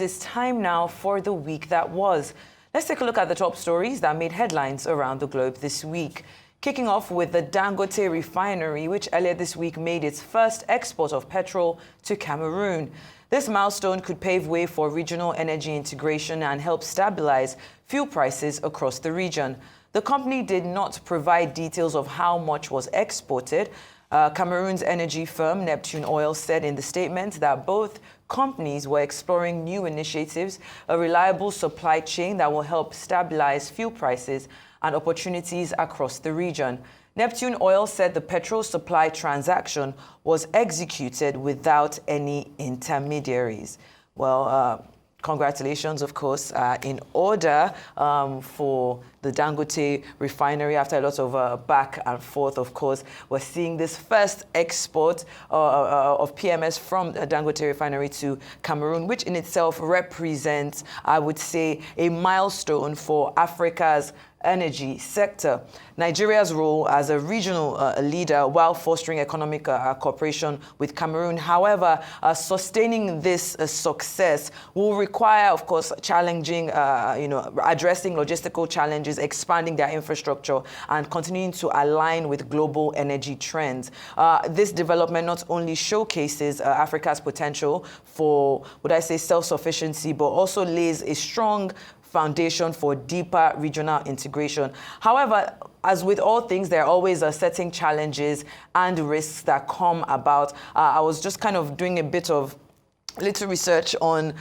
It's time now for the week that was. Let's take a look at the top stories that made headlines around the globe this week. Kicking off with the Dangote refinery, which earlier this week made its first export of petrol to Cameroon. This milestone could pave way for regional energy integration and help stabilize fuel prices across the region. The company did not provide details of how much was exported. Cameroon's energy firm, Neptune Oil, said in the statement that both companies were exploring new initiatives, a reliable supply chain that will help stabilize fuel prices and opportunities across the region. Neptune Oil said the petrol supply transaction was executed without any intermediaries. Well, congratulations, of course, in order for the Dangote refinery. After a lot of back and forth, of course, we're seeing this first export of PMS from the Dangote refinery to Cameroon, which in itself represents, I would say, a milestone for Africa's energy sector. Nigeria's role as a regional leader while fostering economic cooperation with Cameroon. However, sustaining this success will require, of course, challenging, addressing logistical challenges, expanding their infrastructure, and continuing to align with global energy trends. This development not only showcases Africa's potential for, would I say, self-sufficiency, but also lays a strong foundation for deeper regional integration. However, as with all things, there are always certain challenges and risks that come about. I was just kind of doing a bit of little research on,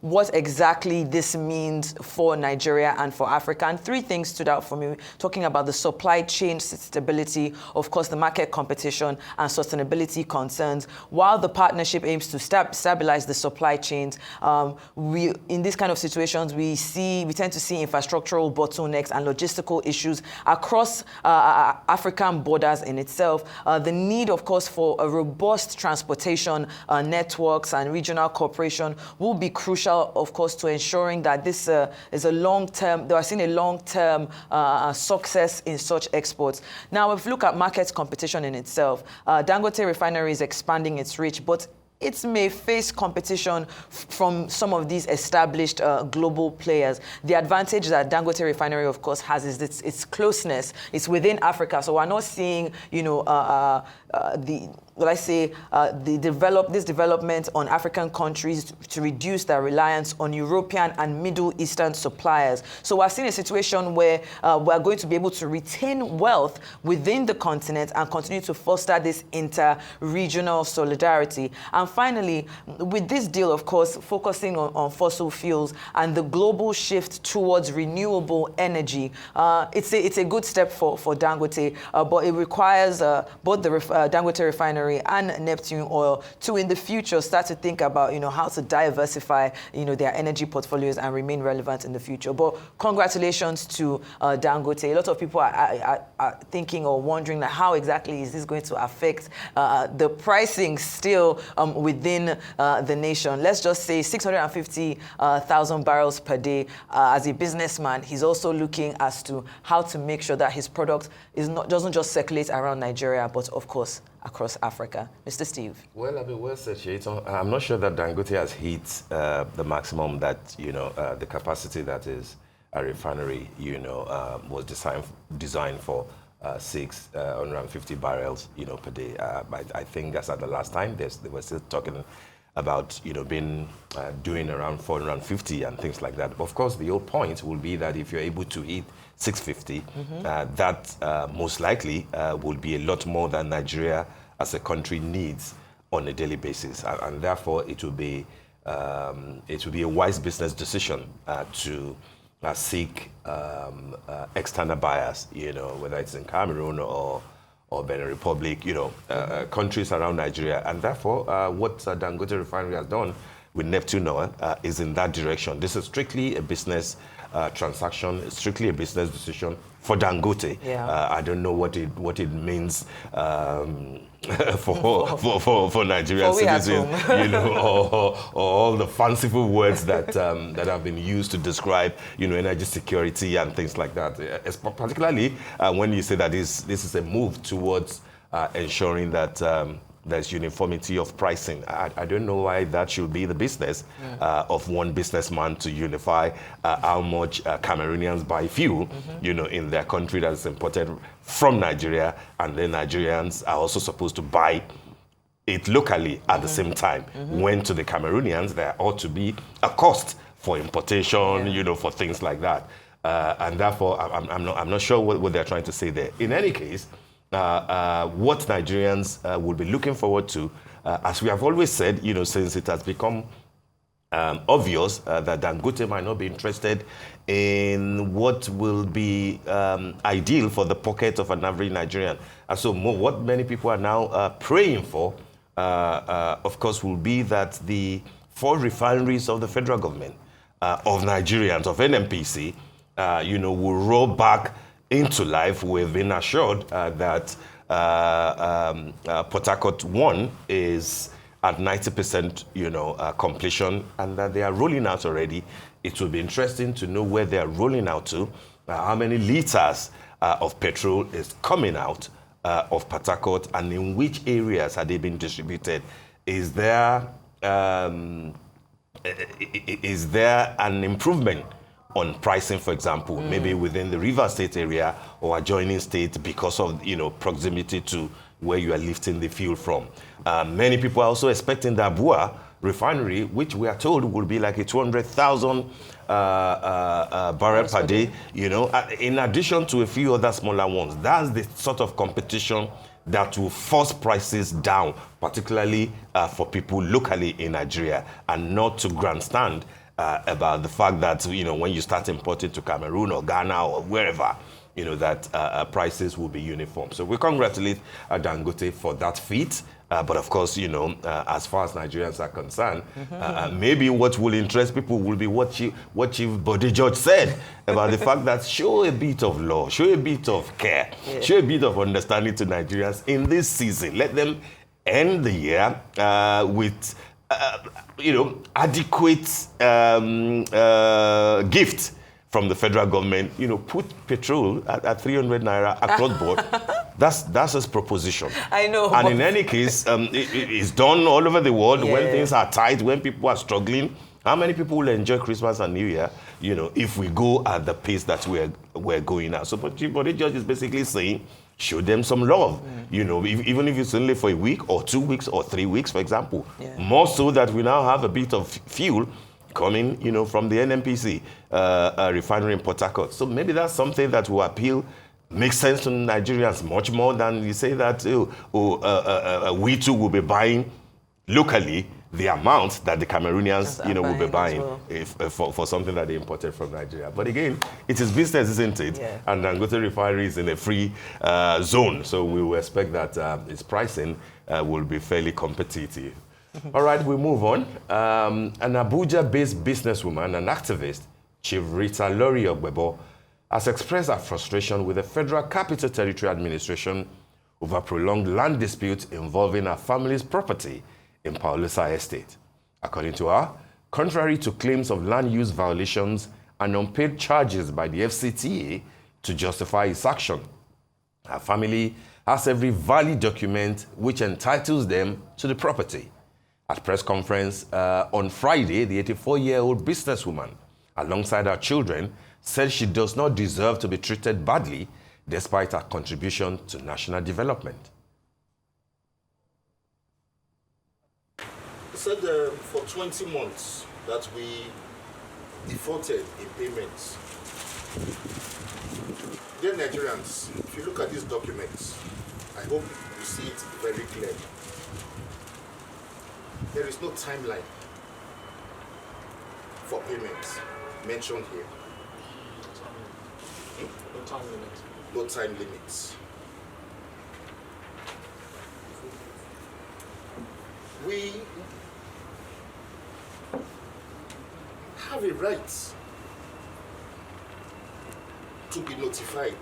what exactly this means for Nigeria and for Africa. And three things stood out for me, talking about the supply chain stability, of course, the market competition and sustainability concerns. While the partnership aims to stabilize the supply chains, in these kind of situations, we tend to see infrastructural bottlenecks and logistical issues across African borders in itself. The need, of course, for a robust transportation networks and regional cooperation will be crucial, of course, to ensuring that this is a long-term, they are seeing a long-term success in such exports. Now, if you look at market competition in itself, Dangote refinery is expanding its reach, but it may face competition from some of these established global players. The advantage that Dangote refinery, of course, has is its closeness. It's within Africa, so we're not seeing, this development on African countries to reduce their reliance on European and Middle Eastern suppliers. So we're seeing a situation where we're going to be able to retain wealth within the continent and continue to foster this inter-regional solidarity. And finally, with this deal, of course, focusing on fossil fuels and the global shift towards renewable energy, it's a good step for Dangote, but it requires both the Dangote refinery and Neptune Oil to, in the future, start to think about, how to diversify, their energy portfolios and remain relevant in the future. But congratulations to Dangote. A lot of people are thinking or wondering how exactly is this going to affect the pricing still within the nation. Let's just say 650,000 barrels per day. As a businessman, he's also looking as to how to make sure that his product doesn't just circulate around Nigeria, but of course across Africa. Mr. Steve. Well, well said, Shaitan. I'm not sure that Dangote has hit the maximum that, the capacity that is a refinery, was designed for 650 barrels, per day. But I think as at the last time, they were still talking about, doing around 450 and things like that. Of course, the whole point will be that if you're able to hit 650, that most likely will be a lot more than Nigeria as a country needs on a daily basis, and therefore it will be a wise business decision to seek external buyers, whether it's in Cameroon or Benin Republic, countries around Nigeria, and therefore what Dangote refinery has done with Neptune Oil is in that direction. This is strictly a business transaction, it's strictly a business decision for Dangote. Yeah. I don't know what it means for Nigerian citizens, or all the fanciful words that have been used to describe, energy security and things like that. Particularly when you say that this is a move towards ensuring that there's uniformity of pricing. I don't know why that should be the business of one businessman to unify how much Cameroonians buy fuel, in their country that's imported from Nigeria, and then Nigerians are also supposed to buy it locally at the same time. When to the Cameroonians, there ought to be a cost for importation, for things like that. And therefore, I'm not sure what they're trying to say there. In any case, what Nigerians will be looking forward to, as we have always said, since it has become obvious that Dangote might not be interested in what will be ideal for the pocket of an average Nigerian. And so what many people are now praying for, of course, will be that the 4 refineries of the federal government, of Nigerians, of NNPC, will roll back into life. We've been assured that Port Harcourt 1 is at 90%, completion, and that they are rolling out already. It will be interesting to know where they are rolling out to, how many liters of petrol is coming out of Port Harcourt, and in which areas have they been distributed. Is there an improvement on pricing, for example, maybe within the River State area or adjoining state because of proximity to where you are lifting the fuel from? Many people are also expecting the Abuja refinery, which we are told will be like a 200,000 barrel per day, in addition to a few other smaller ones. That's the sort of competition that will force prices down, particularly for people locally in Nigeria, and not to grandstand about the fact that, when you start importing to Cameroon or Ghana or wherever, that prices will be uniform. So we congratulate Dangote for that feat. But of course, as far as Nigerians are concerned, maybe what will interest people will be what Chief Bode George said about the fact that show a bit of law, show a bit of care, show a bit of understanding to Nigerians in this season. Let them end the year with adequate gift from the federal government. Put petrol at 300 naira across board. That's his proposition. I know. And in any case, it's done all over the world when things are tight, when people are struggling. How many people will enjoy Christmas and New Year, if we go at the pace that we're going at? So, but Bode George is basically saying, show them some love, even if it's only for a week or 2 weeks or 3 weeks, for example. More so that we now have a bit of fuel coming, from the NNPC refinery in Port Harcourt. So maybe that's something that will appeal, makes sense to Nigerians much more than you say that we too will be buying locally the amount that the Cameroonians, will be buying for something that they imported from Nigeria. But again, it is business, isn't it? Yeah. And Dangote refinery is in a free zone, so we will expect that its pricing will be fairly competitive. All right, we move on. An Abuja-based businesswoman and activist, Chief Rita Lori Ogbebo, has expressed her frustration with the Federal Capital Territory Administration over prolonged land disputes involving her family's property in Paulusa Estate. According to her, contrary to claims of land use violations and unpaid charges by the FCTA to justify its action, her family has every valid document which entitles them to the property. At press conference on Friday, the 84-year-old businesswoman, alongside her children, said she does not deserve to be treated badly despite her contribution to national development. He said for 20 months that we defaulted in payments. Dear Nigerians, if you look at these documents, I hope you see it very clearly. There is no timeline for payments mentioned here. No time limit. No time limits. We have a right to be notified.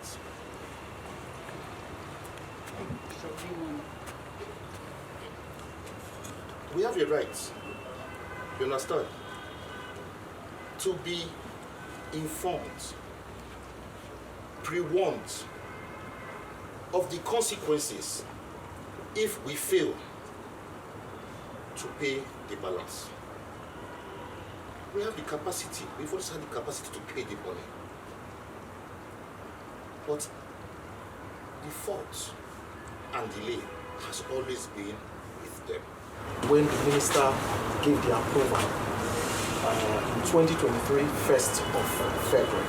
We have a right, you understand, to be informed, pre-warned of the consequences if we fail to pay the balance. We have the capacity, we've also had the capacity to pay the money. But the fault and delay has always been with them. When the minister gave the approval in 2023, 1st of February,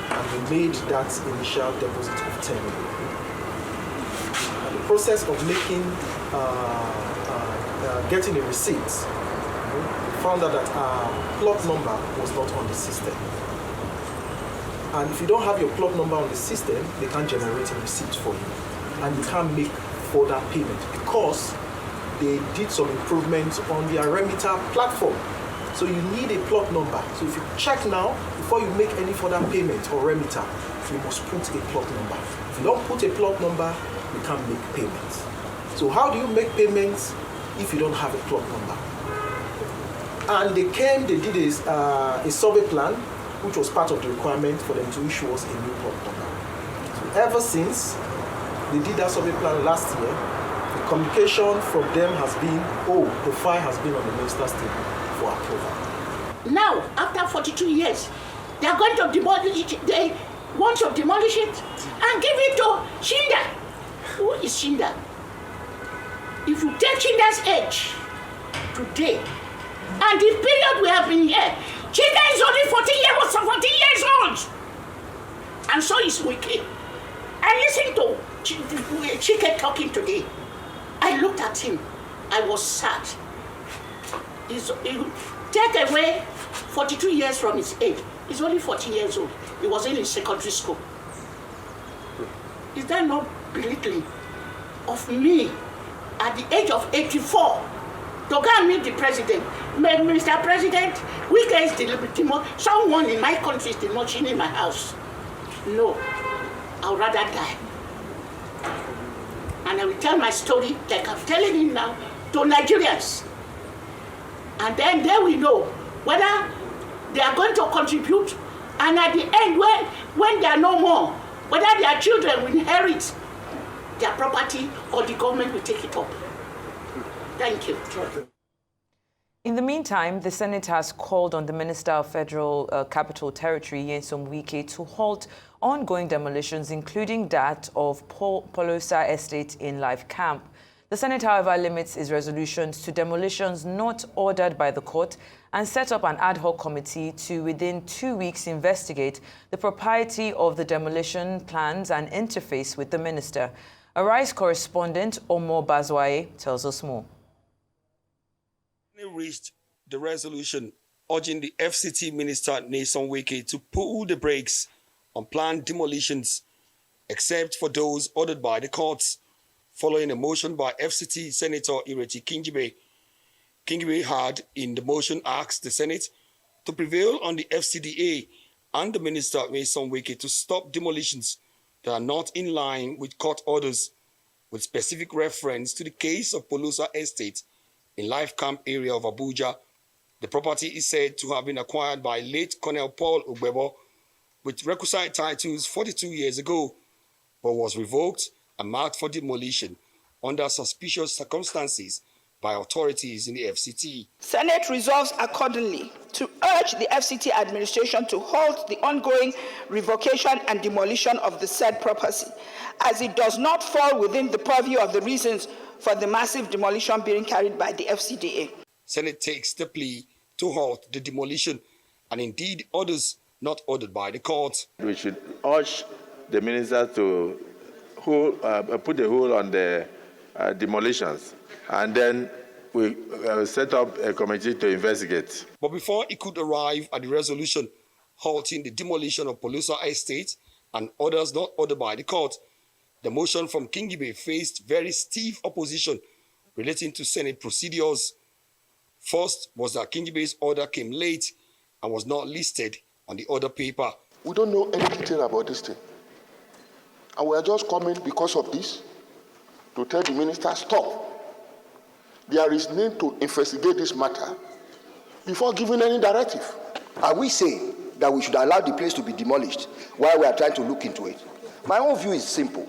and we made that initial deposit of 10 million. And the process of getting the receipts, we found out that our plot number was not on the system. And if you don't have your plot number on the system, they can't generate a receipt for you. And you can't make further payment because they did some improvements on their remitter platform. So you need a plot number. So if you check now, before you make any further payment or remitter, you must put a plot number. If you don't put a plot number, you can't make payments. So how do you make payments if you don't have a plot number? And they did a survey plan, which was part of the requirement for them to issue us a new plot number. So ever since they did that survey plan last year, the communication from them has been, the file has been on the minister's table for approval. Now, after 42 years, they are going to demolish it. They want to demolish it and give it to Shinda. Who is Shinda? If you take Shinda's age today, and the period we have been here, Shinda is only 14 years old. And so is Wiki. I listened to Chike talking today. I looked at him. I was sad. He take away 42 years from his age. He's only 40 years old. He was in secondary school. Is that not belittling of me at the age of 84 to go and meet the president? Mr. President, we guys someone in my country is demolishing in my house. No, I would rather die. And I will tell my story like I'm telling it now to Nigerians. And then they will know whether they are going to contribute, and at the end, when they are no more, whether their children will inherit their property or the government will take it up. Thank you. In the meantime, the Senate has called on the Minister of Federal Capital Territory, Nyesom Wike, to halt ongoing demolitions, including that of Polosa Estate in Life Camp. The Senate, however, limits its resolutions to demolitions not ordered by the court and set up an ad hoc committee to, within 2 weeks, investigate the propriety of the demolition plans and interface with the minister. Arise correspondent Omo Bazwaye tells us more. They reached the resolution urging the FCT Minister Nyesom Wike to pull the brakes on planned demolitions, except for those ordered by the courts, following a motion by FCT Senator Ireti Kingibe. Kingibe had, in the motion, asked the Senate to prevail on the FCDA and the Minister Nyesom Wike to stop demolitions that are not in line with court orders, with specific reference to the case of Polosa Estate in Life Camp area of Abuja. The property is said to have been acquired by late Colonel Paul Ugbebo with requisite titles 42 years ago, but was revoked and marked for demolition under suspicious circumstances by authorities in the FCT. Senate resolves accordingly to urge the FCT administration to halt the ongoing revocation and demolition of the said property, as it does not fall within the purview of the reasons for the massive demolition being carried by the FCDA. Senate takes the plea to halt the demolition and indeed orders not ordered by the court. We should urge the minister to put a hold on the demolitions, and then we set up a committee to investigate. But before it could arrive at the resolution halting the demolition of Polosa Estate and orders not ordered by the court, the motion from Kingibe faced very stiff opposition relating to Senate procedures. First was that Kingibe's order came late and was not listed on the order paper. We don't know any detail about this thing. And we are just coming because of this to tell the minister, stop. There is need to investigate this matter before giving any directive. Are we saying that we should allow the place to be demolished while we are trying to look into it? My own view is simple.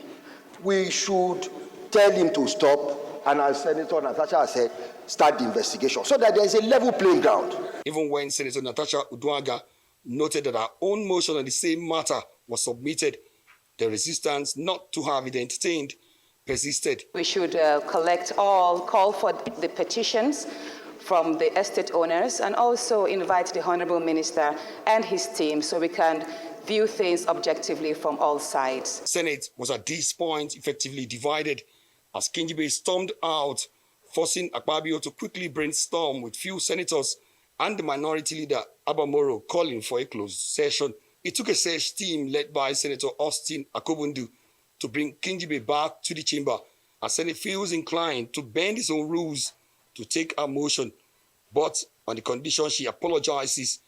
We should tell him to stop and as Senator Natasha has said, start the investigation so that there is a level playing ground. Even when Senator Natasha Uduaghan noted that her own motion on the same matter was submitted, the resistance not to have it entertained persisted. We should call for the petitions from the estate owners and also invite the Honorable Minister and his team so we can view things objectively from all sides. Senate was at this point effectively divided as Kingibe stormed out, forcing Akpabio to quickly brainstorm with few senators and the minority leader Abamoro calling for a closed session. It took a search team led by Senator Austin Akobundu to bring Kingibe back to the chamber as Senate feels inclined to bend its own rules to take a motion, but on the condition she apologizes,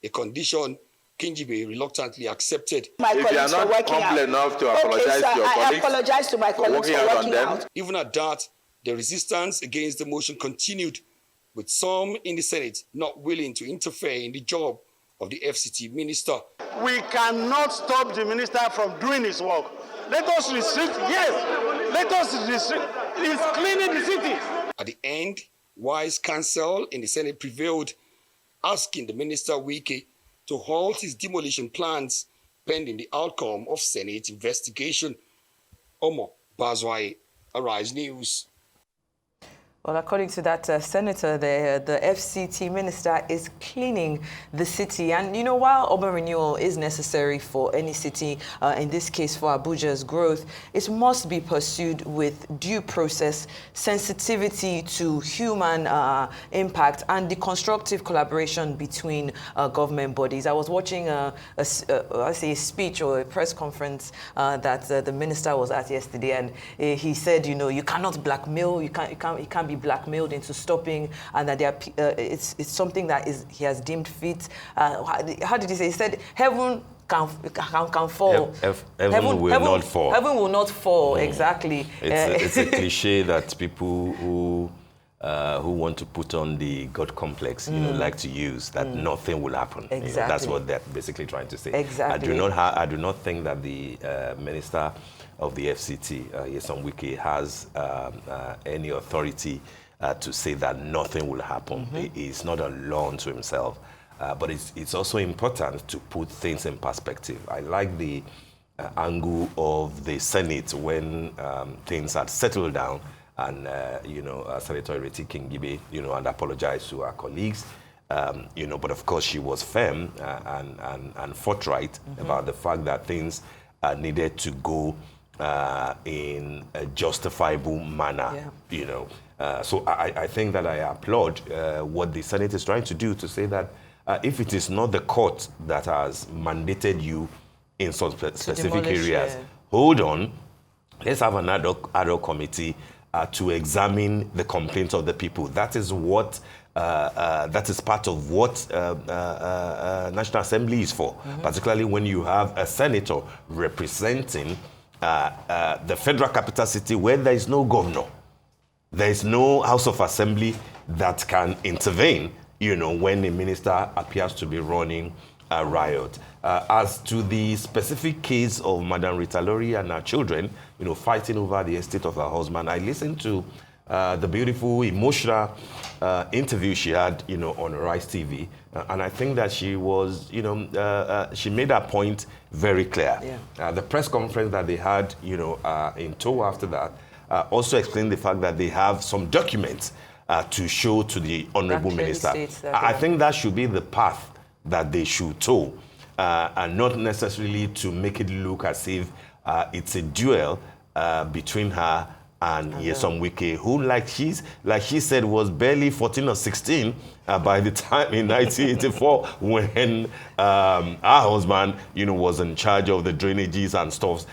a condition Kingibe reluctantly accepted. If you are not humble enough to apologize to your colleagues, I apologize to my colleagues for working out. Even at that, the resistance against the motion continued, with some in the Senate not willing to interfere in the job of the FCT minister. We cannot stop the minister from doing his work. Let us restrict, yes, let us restrict. He's cleaning the city. At the end, wise counsel in the Senate prevailed, asking the minister Wike to halt his demolition plans pending the outcome of Senate investigation. Omo Bazwai, Arise News. Well, according to that senator there, the FCT minister is cleaning the city. And, you know, while urban renewal is necessary for any city, in this case for Abuja's growth, it must be pursued with due process, sensitivity to human impact, and the constructive collaboration between government bodies. I was watching a speech or a press conference that the minister was at yesterday, and he said, you know, you cannot blackmail, you can't be blackmailed into stopping, and that it's something that he has deemed fit. How did he say? He said, heaven can fall. Heaven will not fall. Heaven will not fall, exactly. It's a cliche that people who want to put on the God complex, you know, like to use, that nothing will happen. Exactly. You know, that's what they're basically trying to say. Exactly. I do not think that the minister of the FCT, Nyesom Wike, has any authority to say that nothing will happen. He's not alone to himself. But it's also important to put things in perspective. I like the angle of the Senate when things had settled down, and Senator Ireti Kingibe, and apologized to our colleagues. But of course she was firm and forthright about the fact that things needed to go in a justifiable manner. So I think that I applaud what the Senate is trying to do, to say that if it is not the court that has mandated you in some specific areas, hold on, let's have an ad hoc committee to examine the complaints of the people. That is what that is part of what National Assembly is for, particularly when you have a senator representing the federal capital city where there is no governor. There is no House of Assembly that can intervene, when a minister appears to be running a riot. As to the specific case of Madam Rita Lori and her children, fighting over the estate of her husband, I listened to the beautiful, emotional interview she had, on Rise TV, and I think that she was, she made her point very clear. The press conference that they had, in tow after that, also explained the fact that they have some documents to show to the Honorable Minister. I think that should be the path that they should tow, and not necessarily to make it look as if it's a duel between her and Nyesom Wike, who, like she said, was barely 14 or 16 by the time in 1984 when her husband, was in charge of the drainages and stuff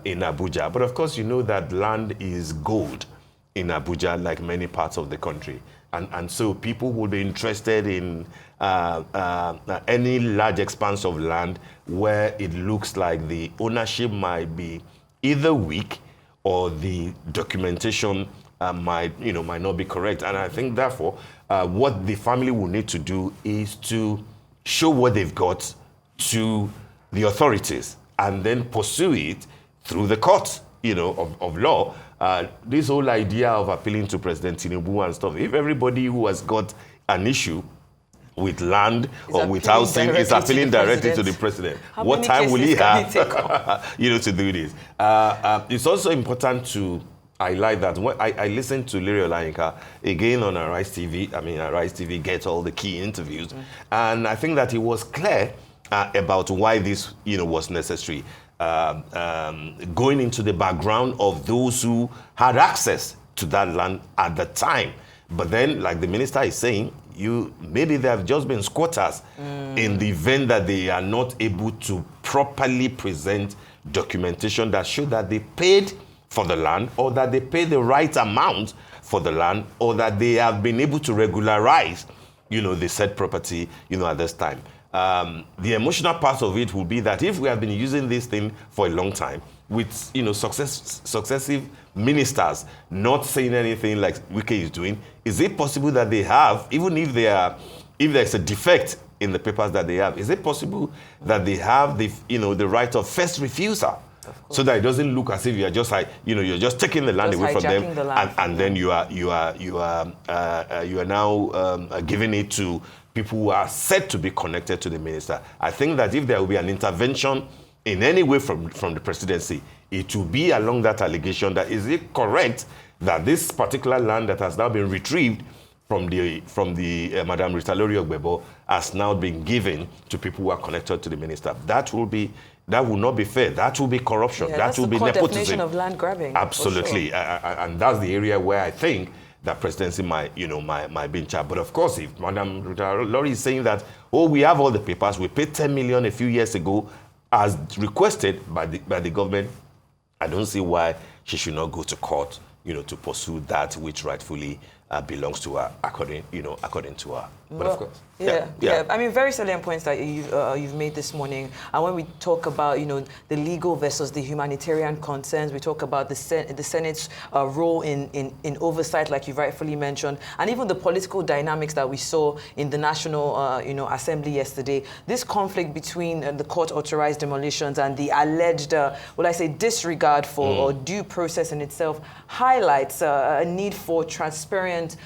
in Abuja. But of course, you know that land is gold in Abuja, like many parts of the country. And so people will be interested in any large expanse of land where it looks like the ownership might be either weak or the documentation might not be correct. And I think, therefore, what the family will need to do is to show what they've got to the authorities and then pursue it through the courts, of law, this whole idea of appealing to President Tinubu and stuff, if everybody who has got an issue with land or with housing is appealing directly to the president, what time will he have to do this? It's also important to highlight that when I listened to Larry Olayinka again on Arise TV. Arise TV gets all the key interviews, and I think that he was clear about why this was necessary. Going into the background of those who had access to that land at the time. But then, like the minister is saying, maybe they have just been squatters in the event that they are not able to properly present documentation that show that they paid for the land, or that they pay the right amount for the land, or that they have been able to regularize, the said property, at this time. The emotional part of it will be that if we have been using this thing for a long time, with successive ministers not saying anything like Wike is doing, is it possible that they have, even if there's a defect in the papers that they have, is it possible that they have the right of first refusal? So that it doesn't look as if you're just you're just taking the land away from them, and then you are now giving it to people who are said to be connected to the minister. I think that if there will be an intervention in any way from the presidency, it will be along that allegation that is it correct that this particular land that has now been retrieved from the Madam Rita Lori Ogbebo has now been given to people who are connected to the minister. That will not be fair. That will be corruption. That will be nepotism. That's the core definition of land grabbing. Absolutely, sure. And that's the area where I think that presidency might be in charge. But of course, if Madam Rita Lori is saying that, we have all the papers, we paid 10 million a few years ago, as requested by the government, I don't see why she should not go to court, to pursue that which rightfully belongs to her, according to her. But of course, yeah. I mean, very salient points that you've made this morning. And when we talk about the legal versus the humanitarian concerns, we talk about the Senate's role in oversight, like you rightfully mentioned, and even the political dynamics that we saw in the National Assembly yesterday. This conflict between the court-authorized demolitions and the alleged, disregard for or due process in itself highlights a need for transparent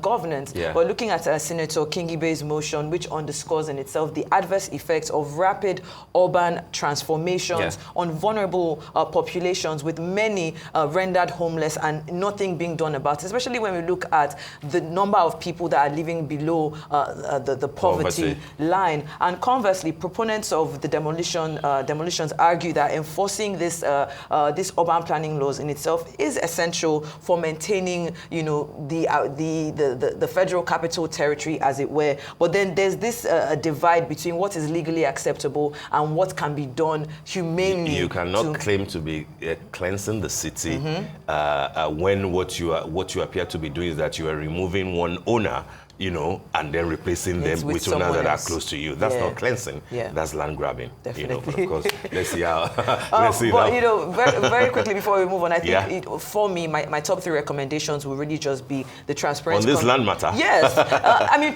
governance. Yeah. We're looking at Senator Kingibe's motion, which underscores in itself the adverse effects of rapid urban transformations on vulnerable populations, with many rendered homeless and nothing being done about it, especially when we look at the number of people that are living below the poverty line. And conversely, proponents of the demolitions argue that enforcing this urban planning laws in itself is essential for maintaining, the federal capital territory, as it were. But then there's this divide between what is legally acceptable and what can be done humanely. You cannot claim to be cleansing the city when what you appear to be doing is that you are removing one owner, and then replacing them with owners that are close to you. That's not cleansing. Yeah. That's land grabbing. Definitely. But of course, let's see how. Very, very quickly before we move on, I think for me, my top 3 recommendations will really just be the transparency. On this land matter? Yes.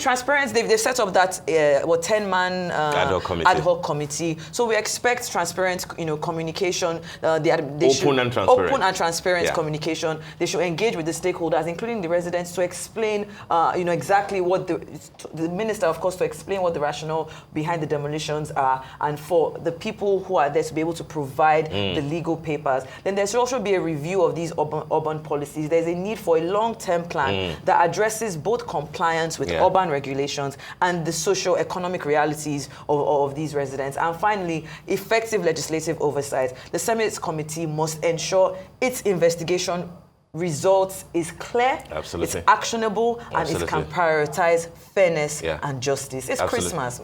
Transparency. They've set up that 10-man ad hoc committee. So we expect transparent, communication. Open and transparent communication. They should engage with the stakeholders, including the residents, to explain, exactly what the minister, of course, to explain what the rationale behind the demolitions are, and for the people who are there to be able to provide the legal papers. Then there should also be a review of these urban policies. There's a need for a long-term plan that addresses both compliance with urban regulations and the socio-economic realities of these residents. And finally, effective legislative oversight. The Senate's committee must ensure its investigation results is clear, it's actionable, and it can prioritize fairness and justice. It's Christmas.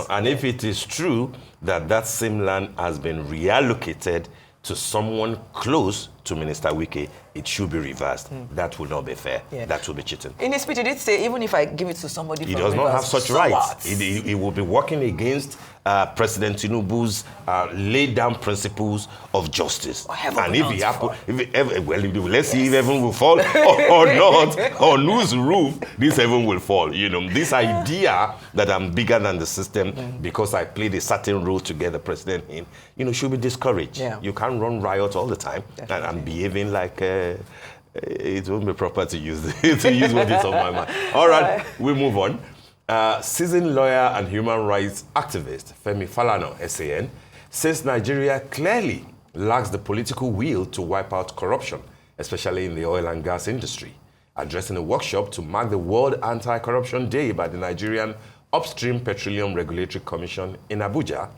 And if it is true that same land has been reallocated to someone close to Minister Wike, it should be reversed. That will not be fair. That will be cheating. In his speech, he did say, even if I give it to somebody he does not have such rights. He will be working against President Tinubu's laid down principles of justice. And if he happen, let's see if heaven will fall or not, on whose roof this heaven will fall. This idea that I'm bigger than the system because I played a certain role to get the president in, should be discouraged. You can't run riot all the time. I'm behaving like it won't be proper to use what is on my mind. All right, we move on. Seasoned lawyer and human rights activist Femi Falana, SAN, says Nigeria clearly lacks the political will to wipe out corruption, especially in the oil and gas industry. Addressing a workshop to mark the World Anti-Corruption Day by the Nigerian Upstream Petroleum Regulatory Commission in Abuja,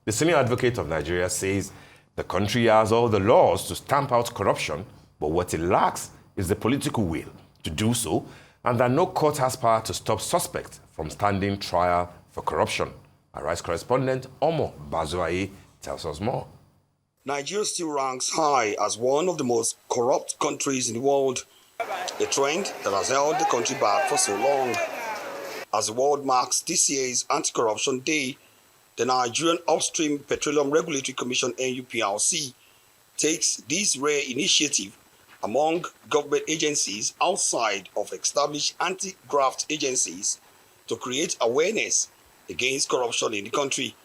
the senior advocate of Nigeria says the country has all the laws to stamp out corruption, but what it lacks is the political will to do so, and that no court has power to stop suspects from standing trial for corruption. Our rights correspondent, Omo Bazuaye, tells us more. Nigeria still ranks high as one of the most corrupt countries in the world, a trend that has held the country back for so long. As the world marks this year's Anti-Corruption Day, the Nigerian Upstream Petroleum Regulatory Commission NUPRC takes this rare initiative among government agencies outside of established anti-graft agencies to create awareness against corruption in the country.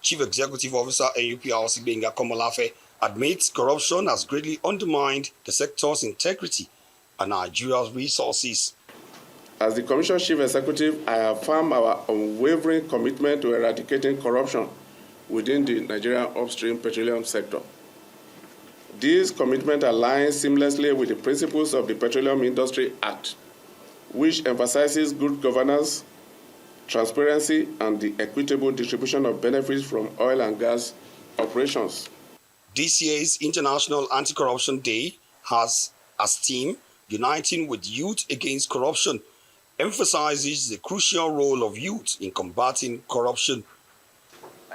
Chief Executive Officer NUPRC Benga Komolafe admits corruption has greatly undermined the sector's integrity and Nigeria's resources. As the Commission Chief Executive, I affirm our unwavering commitment to eradicating corruption within the Nigerian upstream petroleum sector. This commitment aligns seamlessly with the principles of the Petroleum Industry Act, which emphasizes good governance, transparency, and the equitable distribution of benefits from oil and gas operations. This year's International Anti-Corruption Day has as theme Uniting with Youth Against Corruption, emphasizes the crucial role of youth in combating corruption.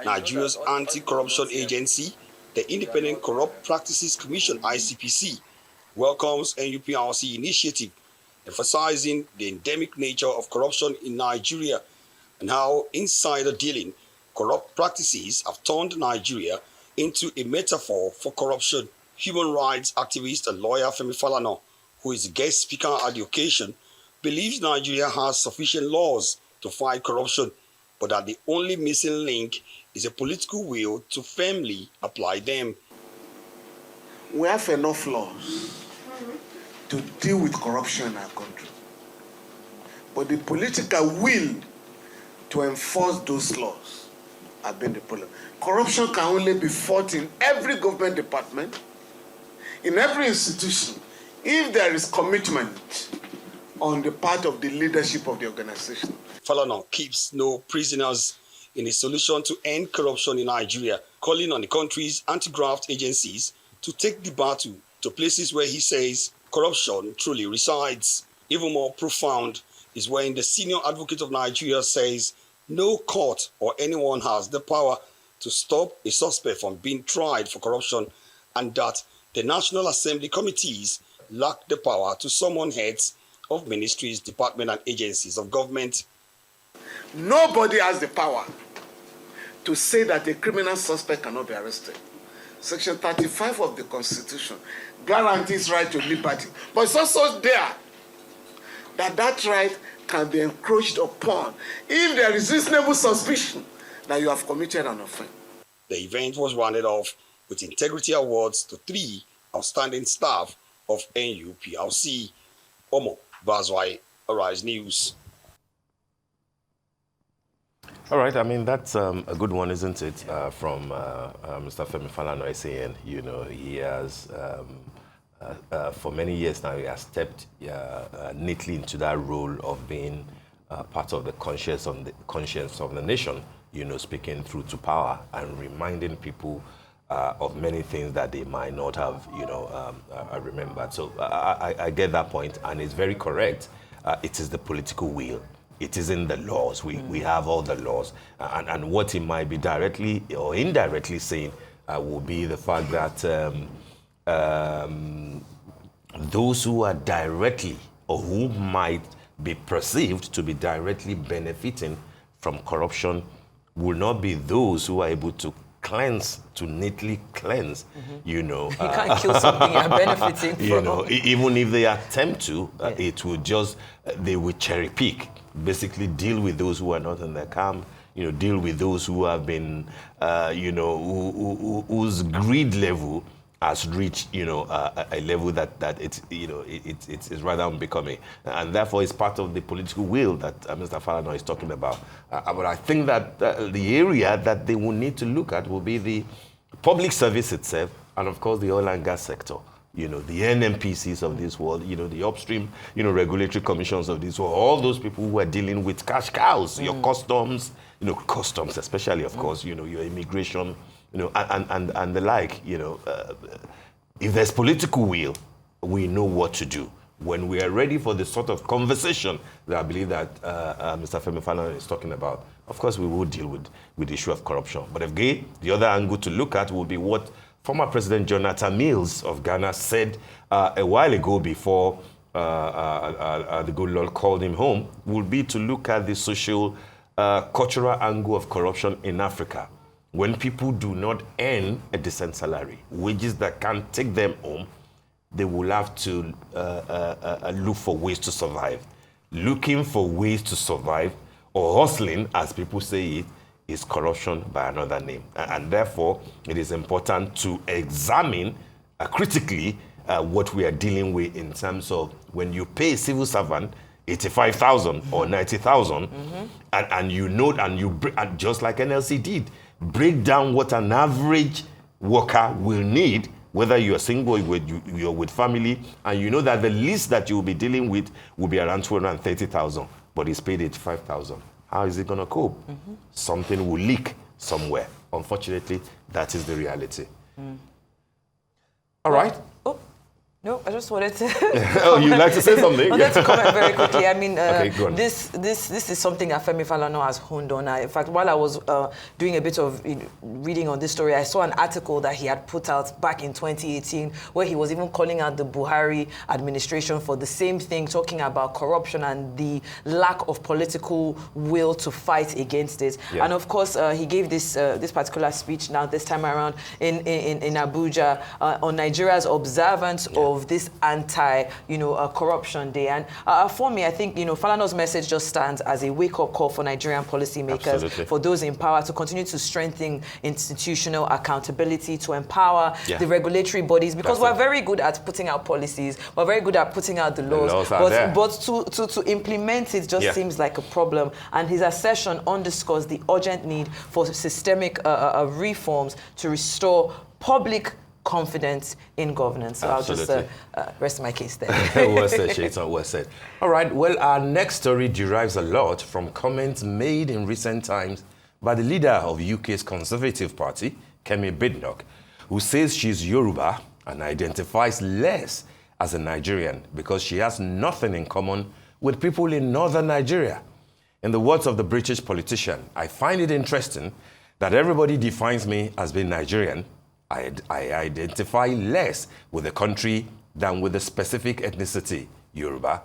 Nigeria's anti-corruption agency, the Independent Corrupt Practices Commission, ICPC, welcomes NUPRC initiative, emphasizing the endemic nature of corruption in Nigeria and how insider dealing, corrupt practices have turned Nigeria into a metaphor for corruption. Human rights activist and lawyer Femi Falana, who is the guest speaker at the occasion, believes Nigeria has sufficient laws to fight corruption, but that the only missing link is a political will to firmly apply them. We have enough laws to deal with corruption in our country, but the political will to enforce those laws have been the problem. Corruption can only be fought in every government department, in every institution, if there is commitment on the part of the leadership of the organization. Falana keeps no prisoners in a solution to end corruption in Nigeria, calling on the country's anti-graft agencies to take the battle to places where he says corruption truly resides. Even more profound is when the senior advocate of Nigeria says no court or anyone has the power to stop a suspect from being tried for corruption, and that the National Assembly committees lack the power to summon heads of ministries, departments, and agencies of government. Nobody has the power to say that a criminal suspect cannot be arrested. Section 35 of the Constitution guarantees right to liberty, but it's also there that that right can be encroached upon if there is reasonable suspicion that you have committed an offense. The event was rounded off with integrity awards to 3 outstanding staff of NUPRC. Omo Bazuaye, Arise News. All right, I mean, that's a good one, isn't it, from Mr. Femi Falana SAN. You know, he has, for many years now, he has stepped neatly into that role of being part of the conscience of the nation, you know, speaking through to power and reminding people of many things that they might not have, you know, remembered. So I get that point, and it's very correct. It is the political will. It is in the laws. We have all the laws. And what he might be directly or indirectly saying will be the fact that those who are directly or who might be perceived to be directly benefiting from corruption will not be those who are able to neatly cleanse, you know. You can't kill something you're benefiting from. You know, even if they attempt to, it will just, they will cherry pick, basically deal with those who are not in the camp, you know, deal with those who have been, you know, whose greed level has reached, a level that it's, it's rather unbecoming. And therefore, it's part of the political will that Mr. Falana is talking about. But I think that the area that they will need to look at will be the public service itself, and of course, the oil and gas sector. The NMPCs of this world, the upstream, regulatory commissions of this world, all those people who are dealing with cash cows, your customs, customs especially, of course, your immigration, and the like, if there's political will, we know what to do. When we are ready for the sort of conversation that I believe that Mr. Femi Falana is talking about, of course, we will deal with the issue of corruption. But again, the other angle to look at will be what former President Jonathan Mills of Ghana said a while ago before the good Lord called him home, will be to look at the social, cultural angle of corruption in Africa. When people do not earn a decent salary, wages that can't take them home, they will have to look for ways to survive. Looking for ways to survive, or hustling, as people say it, is corruption by another name. And therefore, it is important to examine critically what we are dealing with in terms of when you pay a civil servant 85,000 or 90,000, and and just like NLC did, break down what an average worker will need, whether you're single or you're with family, and you know that the least that you'll be dealing with will be around 230,000, but he's paid 85,000. How is it going to cope? Something will leak somewhere. Unfortunately, that is the reality. All right. Oh, no, I just wanted to... Oh, you'd like to say something? I wanted to comment very quickly. I mean, okay, go on. This is something that Femi Falana has honed on. In fact, while I was doing a bit of reading on this story, I saw an article that he had put out back in 2018 where he was even calling out the Buhari administration for the same thing, talking about corruption and the lack of political will to fight against it. Yeah. And of course, he gave this particular speech now this time around in Abuja on Nigeria's observance of this anti-corruption day. And for me, I think, Falana's message just stands as a wake-up call for Nigerian policymakers, absolutely, for those in power to continue to strengthen institutional accountability, to empower the regulatory bodies, because we're very good at putting out policies, we're very good at putting out the laws, but to implement it just seems like a problem. And his assertion underscores the urgent need for systemic reforms to restore public confidence in governance. So absolutely. I'll just rest my case there. Well said, Shaitan, well said. All right, well, our next story derives a lot from comments made in recent times by the leader of UK's Conservative Party, Kemi Badenoch, who says she's Yoruba and identifies less as a Nigerian because she has nothing in common with people in northern Nigeria. In the words of the British politician, I find it interesting that everybody defines me as being Nigerian. I identify less with the country than with the specific ethnicity, Yoruba.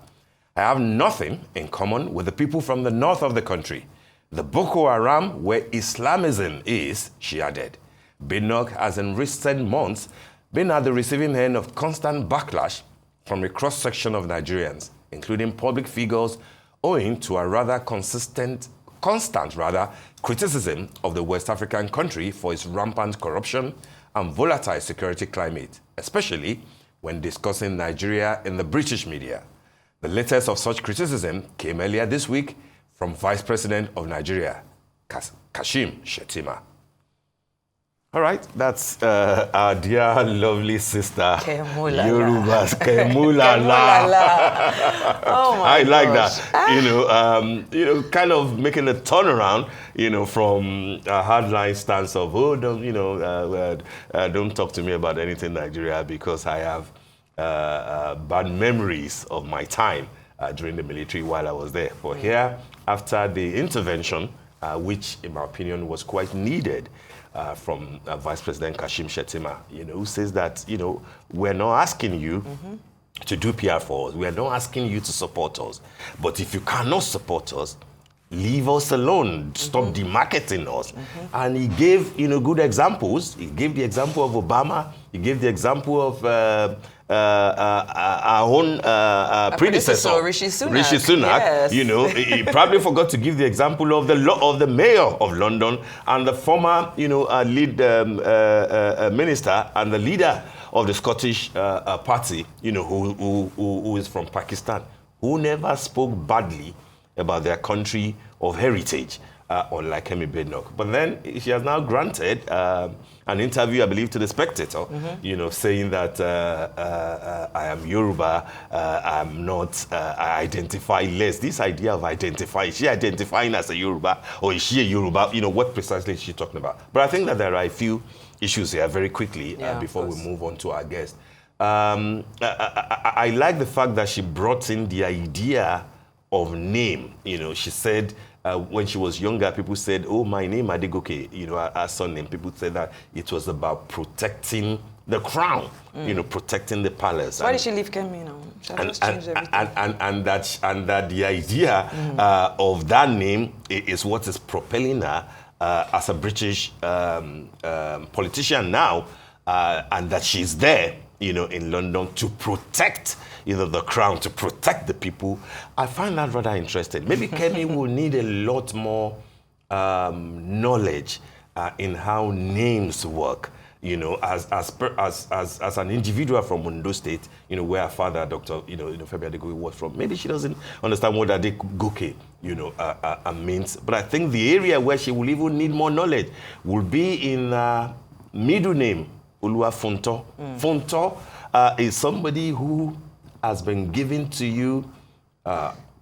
I have nothing in common with the people from the north of the country. The Boko Haram, where Islamism is, she added. Badenoch has in recent months been at the receiving end of constant backlash from a cross-section of Nigerians, including public figures, owing to a constant criticism of the West African country for its rampant corruption and volatile security climate, especially when discussing Nigeria in the British media. The latest of such criticism came earlier this week from Vice President of Nigeria, Kashim Shettima. All right, that's our dear, lovely sister, Yoruba's Kemulala. Oh my I like gosh. that. Kind of making a turnaround, from a hardline stance of, don't talk to me about anything Nigeria because I have bad memories of my time during the military while I was there. But here, after the intervention, which in my opinion was quite needed, from Vice President Kashim Shettima, who says that, we're not asking you to do PR for us. We are not asking you to support us. But if you cannot support us, leave us alone. Stop demarketing us. And he gave, good examples. He gave the example of Obama. He gave the example of our own predecessor, Rishi Sunak. Yes. He probably forgot to give the example of the mayor of London and the former, lead minister and the leader of the Scottish party, you know, who is from Pakistan, who never spoke badly about their country of heritage, unlike Kemi Badenoch. But then she has now granted an interview, I believe, to the Spectator, you know, saying that I am Yoruba, I'm not, I identify less. This idea of identify, is she identifying as a Yoruba or is she a Yoruba? You know, what precisely is she talking about? But I think that there are a few issues here very quickly before we move on to our guest. I like the fact that she brought in the idea of name. You know, she said when she was younger, people said, oh, my name Adegoke, you know, our son name. People said that it was about protecting the crown, you know, protecting the palace. So why did she leave Kemi now? She has just changed everything. And that the idea of that name is what is propelling her as a British politician now, and that she's there, you know, in London to protect, you know, the crown, to protect the people. I find that rather interesting. Maybe Kemi will need a lot more knowledge in how names work. You know, as an individual from Ondo State, you know, where her father, Dr. Femi Adegoke was from, maybe she doesn't understand what Adegoke, you know, means. But I think the area where she will even need more knowledge will be in middle name, Oluwafunto. Funto is somebody who has been given to you,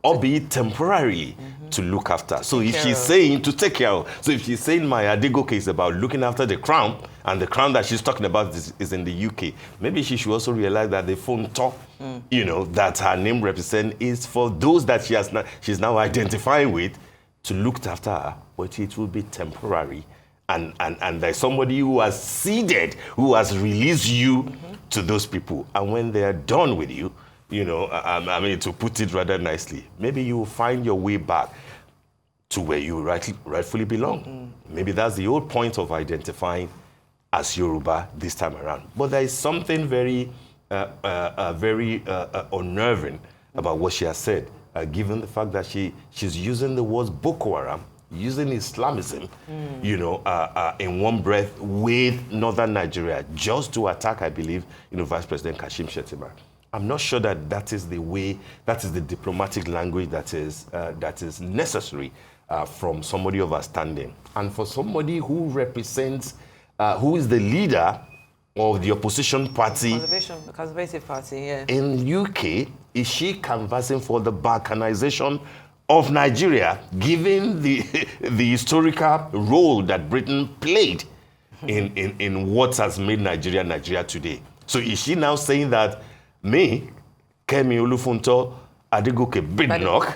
albeit temporarily, to look after. So if she's saying to take care of, so if she's saying my Adegoke is about looking after the crown, and the crown that she's talking about is in the UK, maybe she should also realize that the Funto, you know, that her name represents is for those that she's now identifying with to look after her, but it will be temporary. And there's somebody who has seeded, who has released you to those people. And when they are done with you, you know, I mean, to put it rather nicely, maybe you will find your way back to where you rightfully belong. Maybe that's the whole point of identifying as Yoruba this time around. But there is something very unnerving about what she has said, given the fact that she's using the words Boko Haram, using Islamism, you know, in one breath with northern Nigeria, just to attack, I believe, you know, Vice President Kashim Shettima. I'm not sure that is the way, that is the diplomatic language that is necessary from somebody of her standing. And for somebody who represents, who is the leader of the opposition party, the Conservative Party, yeah. In UK, is she canvassing for the balkanization of Nigeria, given the historical role that Britain played in what has made Nigeria today? So is she now saying that me, Kemi Olufunto Adegoke Badenoch,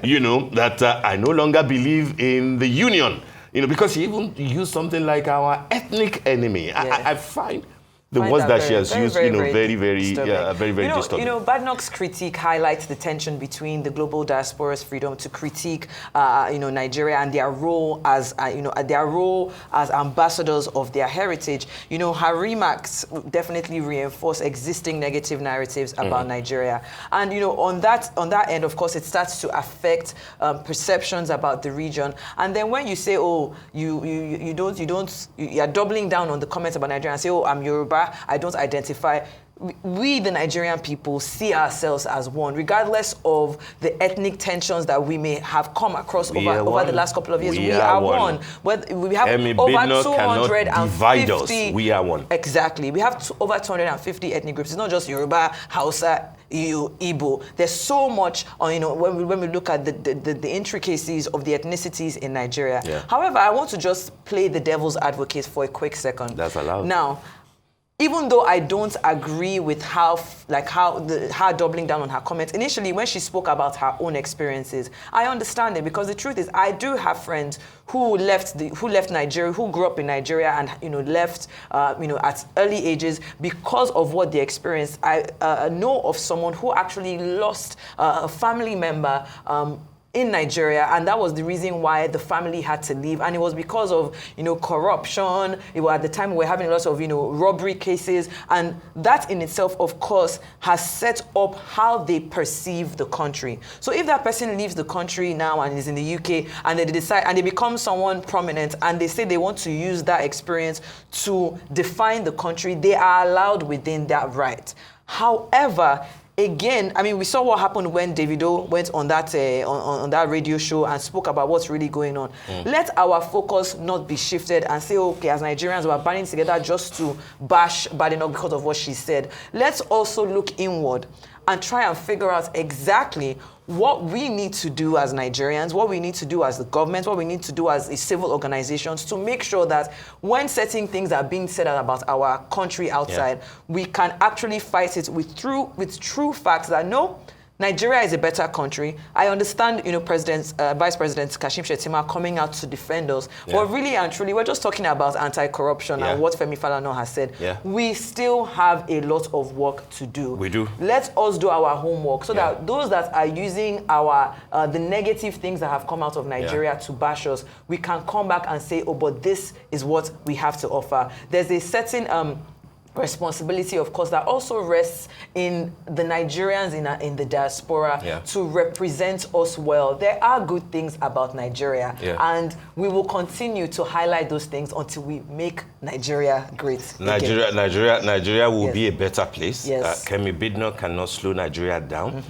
you know, that I no longer believe in the union, you know, because she even used something like our ethnic enemy. Yeah. I find the words that she has used, you know, very disturbing. You know, Badenoch's critique highlights the tension between the global diaspora's freedom to critique, you know, Nigeria and their role as, you know, their role as ambassadors of their heritage. You know, her remarks definitely reinforce existing negative narratives about Nigeria, and you know, on that end, of course, it starts to affect perceptions about the region. And then when you say, oh, you are doubling down on the comments about Nigeria and say, oh, I'm Yoruba, I don't identify. We, the Nigerian people, see ourselves as one, regardless of the ethnic tensions that we may have come across over the last couple of years. We are one. We have over 250. We are one. Exactly. We have over 250 ethnic groups. It's not just Yoruba, Hausa, Igbo. There's so much, you know, when we look at the intricacies of the ethnicities in Nigeria. Yeah. However, I want to just play the devil's advocate for a quick second. That's allowed. Now, even though I don't agree with how doubling down on her comments, initially when she spoke about her own experiences, I understand it, because the truth is I do have friends who left Nigeria, who grew up in Nigeria and, you know, left, you know, at early ages because of what they experienced. I know of someone who actually lost a family member in Nigeria, and that was the reason why the family had to leave. And it was because of, corruption. It was at the time we were having lots of, robbery cases, and that in itself, of course, has set up how they perceive the country. So if that person leaves the country now and is in the UK, and they decide and they become someone prominent, and they say they want to use that experience to define the country, they are allowed within that right. However, again, I mean, we saw what happened when Davido went on that on that radio show and spoke about what's really going on. Let our focus not be shifted and say, okay, as Nigerians, we're banding together just to bash Badenoch because of what she said. Let's also look inward and try and figure out exactly what we need to do as Nigerians, what we need to do as the government, what we need to do as civil organizations to make sure that when certain things are being said about our country outside, we can actually fight it with true facts that no, Nigeria is a better country. I understand, Vice President Kashim Shettima coming out to defend us, but really and truly, we're just talking about anti-corruption and what Femi Falana has said. We still have a lot of work to do. We do. Let us do our homework so that those that are using our the negative things that have come out of Nigeria to bash us, we can come back and say, oh, but this is what we have to offer. There's a certain responsibility, of course, that also rests in the Nigerians in the diaspora to represent us well. There are good things about Nigeria, and we will continue to highlight those things until we make Nigeria great. Nigeria will be a better place. Kemi Badenoch cannot slow Nigeria down.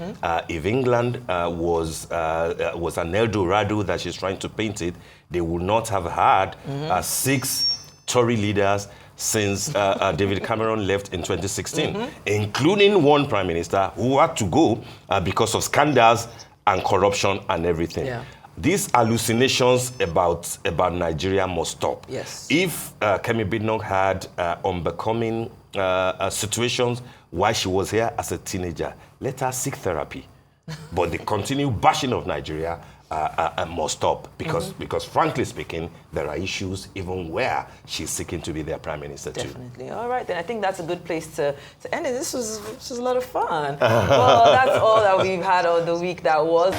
If England was an El Dorado that she's trying to paint it, they would not have had 6 Tory leaders since David Cameron left in 2016, including one prime minister who had to go because of scandals and corruption and everything. These hallucinations about Nigeria must stop. If Kemi Badenoch had unbecoming situations while she was here as a teenager, let her seek therapy. But the continued bashing of Nigeria must stop because frankly speaking, there are issues even where she's seeking to be their prime minister too. Definitely. All right, then I think that's a good place to end it. This was a lot of fun. Well, that's all that we've had on the week that was.